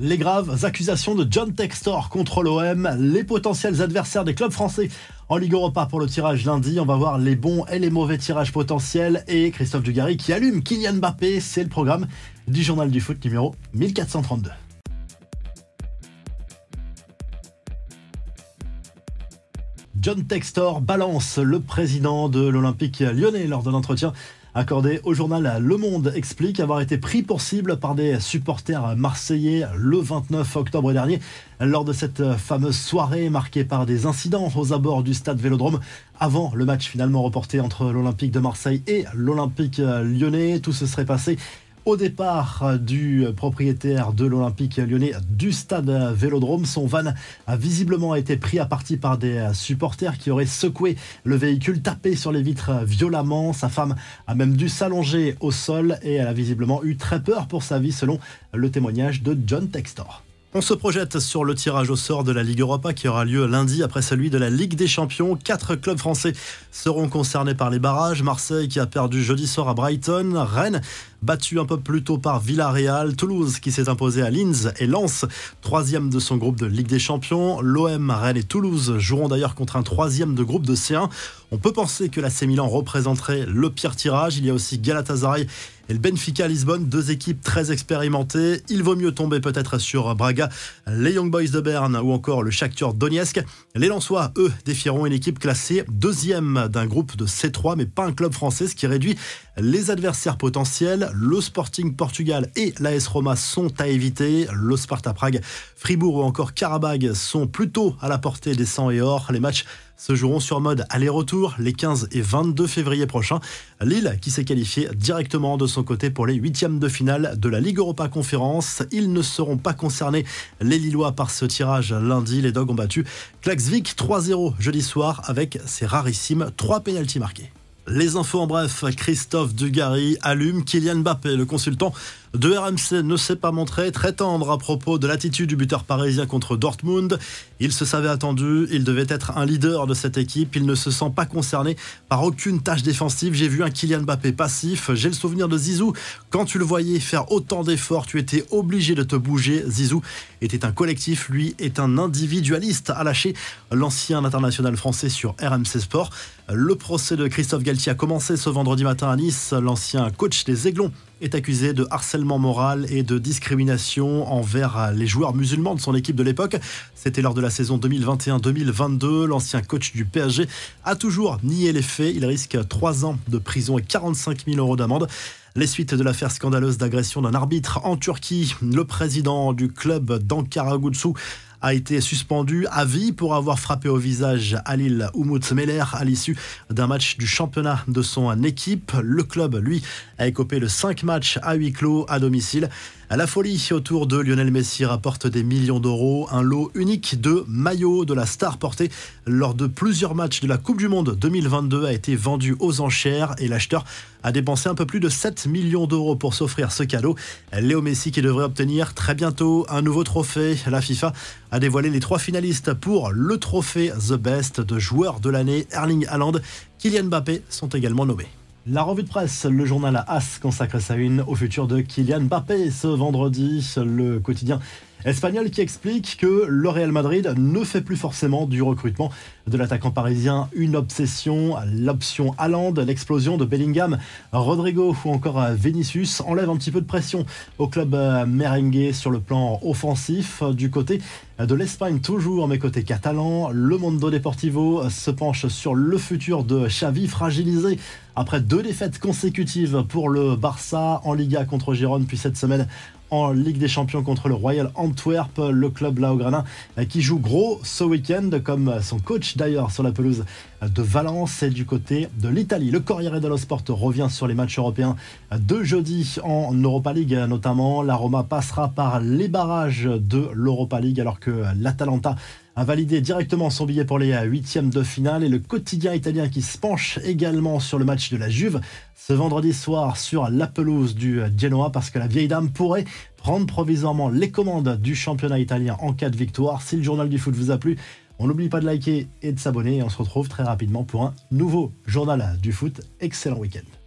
Les graves accusations de John Textor contre l'OM, les potentiels adversaires des clubs français en Ligue Europa pour le tirage lundi. On va voir les bons et les mauvais tirages potentiels et Christophe Dugarry qui allume Kylian Mbappé. C'est le programme du Journal du Foot numéro 1432. John Textor balance. Le président de l'Olympique lyonnais lors de l'entretien accordé au journal Le Monde explique avoir été pris pour cible par des supporters marseillais le 29 octobre dernier lors de cette fameuse soirée marquée par des incidents aux abords du stade Vélodrome avant le match finalement reporté entre l'Olympique de Marseille et l'Olympique lyonnais. Tout se serait passé au départ du propriétaire de l'Olympique lyonnais du stade Vélodrome. Son van a visiblement été pris à partie par des supporters qui auraient secoué le véhicule, tapé sur les vitres violemment. Sa femme a même dû s'allonger au sol et elle a visiblement eu très peur pour sa vie selon le témoignage de John Textor. On se projette sur le tirage au sort de la Ligue Europa qui aura lieu lundi après celui de la Ligue des Champions. 4 clubs français seront concernés par les barrages. Marseille qui a perdu jeudi soir à Brighton. Rennes battu un peu plus tôt par Villarreal. Toulouse qui s'est imposé à Linz et Lens, troisième de son groupe de Ligue des Champions. L'OM, Rennes et Toulouse joueront d'ailleurs contre un troisième de groupe de C1. On peut penser que l'AC Milan représenterait le pire tirage. Il y a aussi Galatasaray et le Benfica Lisbonne, deux équipes très expérimentées. Il vaut mieux tomber peut-être sur Braga, les Young Boys de Berne ou encore le Shakhtar Donetsk. Les Lensois, eux, défieront une équipe classée deuxième d'un groupe de C3, mais pas un club français, ce qui réduit les adversaires potentiels. Le Sporting Portugal et l'AS Roma sont à éviter. Le Sparta Prague, Fribourg ou encore Karabag sont plutôt à la portée des 100 et or. Les matchs se joueront sur mode aller-retour les 15 et 22 février prochains. Lille qui s'est qualifié directement de son côté pour les huitièmes de finale de la Ligue Europa Conférence. Ils ne seront pas concernés, les Lillois, par ce tirage lundi. Les Dogs ont battu Klaksvik 3-0 jeudi soir avec ses rarissimes 3 pénaltys marqués. Les infos en bref, Christophe Dugarry allume Kylian Mbappé. Le consultant de RMC ne s'est pas montré très tendre à propos de l'attitude du buteur parisien contre Dortmund. Il se savait attendu, il devait être un leader de cette équipe. Il ne se sent pas concerné par aucune tâche défensive. J'ai vu un Kylian Mbappé passif. J'ai le souvenir de Zizou. Quand tu le voyais faire autant d'efforts, tu étais obligé de te bouger. Zizou était un collectif, lui est un individualiste, a lâché l'ancien international français sur RMC Sport. Le procès de Christophe Galtier a commencé ce vendredi matin à Nice. L'ancien coach des Aiglons est accusé de harcèlement moral et de discrimination envers les joueurs musulmans de son équipe de l'époque. C'était lors de la saison 2021-2022. L'ancien coach du PSG a toujours nié les faits. Il risque 3 ans de prison et 45 000 € d'amende. Les suites de l'affaire scandaleuse d'agression d'un arbitre en Turquie. Le président du club d'Ankara-Gucci a été suspendu à vie pour avoir frappé au visage Halil Umut Meler à l'issue d'un match du championnat de son équipe. Le club, lui, a écopé de 5 matchs à huis clos à domicile. La folie autour de Lionel Messi rapporte des millions d'euros. Un lot unique de maillots de la star porté lors de plusieurs matchs de la Coupe du Monde 2022 a été vendu aux enchères et l'acheteur a dépensé un peu plus de 7 millions d'euros pour s'offrir ce cadeau. Léo Messi qui devrait obtenir très bientôt un nouveau trophée. La FIFA a dévoilé les 3 finalistes pour le trophée The Best de joueur de l'année. Erling Haaland, Kylian Mbappé sont également nommés. La revue de presse, le journal AS consacre sa une au futur de Kylian Mbappé. Ce vendredi, le quotidien espagnol qui explique que le Real Madrid ne fait plus forcément du recrutement de l'attaquant parisien une obsession. L'option Haaland, l'explosion de Bellingham, Rodrigo ou encore Vinicius enlève un petit peu de pression au club merengue sur le plan offensif. Du côté de l'Espagne toujours, mais côté catalan, le Mundo Deportivo se penche sur le futur de Xavi, fragilisé après 2 défaites consécutives pour le Barça en Liga contre Gérone, puis cette semaine en Ligue des Champions contre le Royal Antwerp. Le club laograna qui joue gros ce week-end, comme son coach d'ailleurs sur la pelouse de Valence. Et du côté de l'Italie, le Corriere dello Sport revient sur les matchs européens de jeudi en Europa League notamment. La Roma passera par les barrages de l'Europa League alors que l'Atalanta a validé directement son billet pour les 8e de finale. Et le quotidien italien qui se penche également sur le match de la Juve ce vendredi soir sur la pelouse du Genoa, parce que la vieille dame pourrait prendre provisoirement les commandes du championnat italien en cas de victoire. Si le journal du foot vous a plu, on n'oublie pas de liker et de s'abonner. Et on se retrouve très rapidement pour un nouveau journal du foot. Excellent week-end.